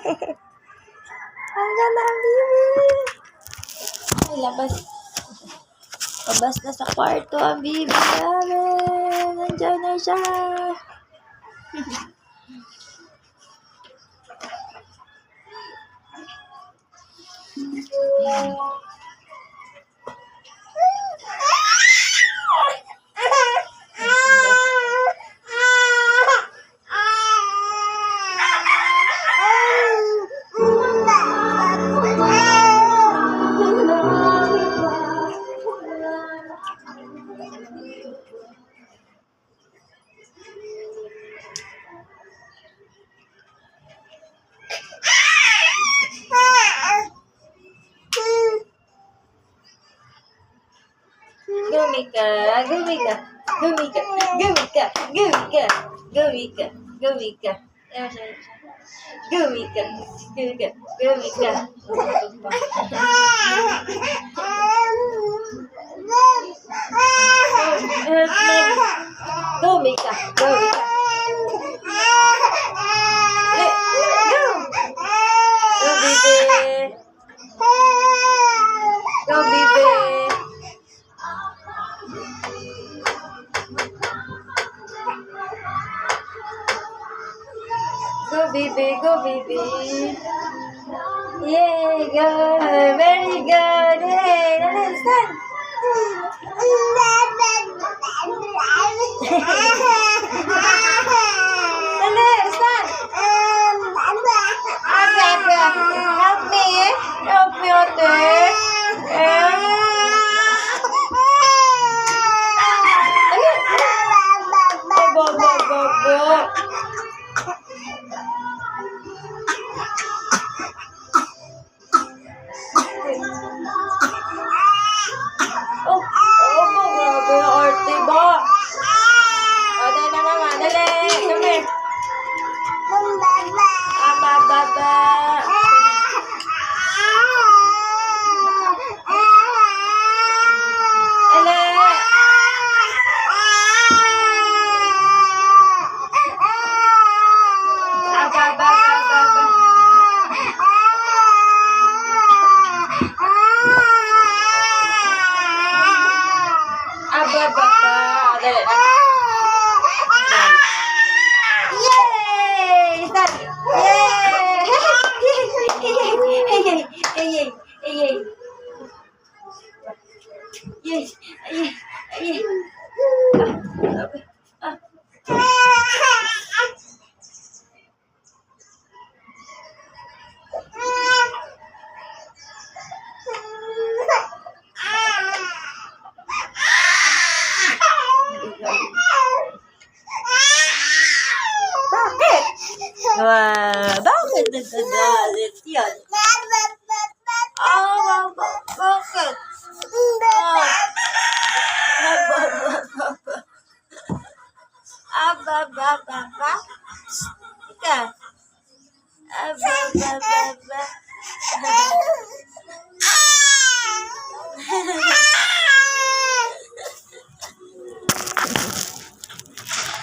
Hanggang na ang bibi. Ay, labas. Labas na sa kwarto ang bibi namin. Nandiyan na siya. Gumika, gumika, gumika, gumika, gumika, gumika, gumika. Gumika, gumika, gumika. Gumika, gumika. Go, baby. Go, baby. Go, baby, go, baby. Yay, good. Very good. Hey, let's stand. Let's stand. Help me. Help me, Ote. Grabe yung arte ba? O, dali na mama. Dali. Come here. Baba. Dali. Baba. Dali. Yay! Start! Yay! Bakit? Bakit nagagalit yan? Bakit? Ika.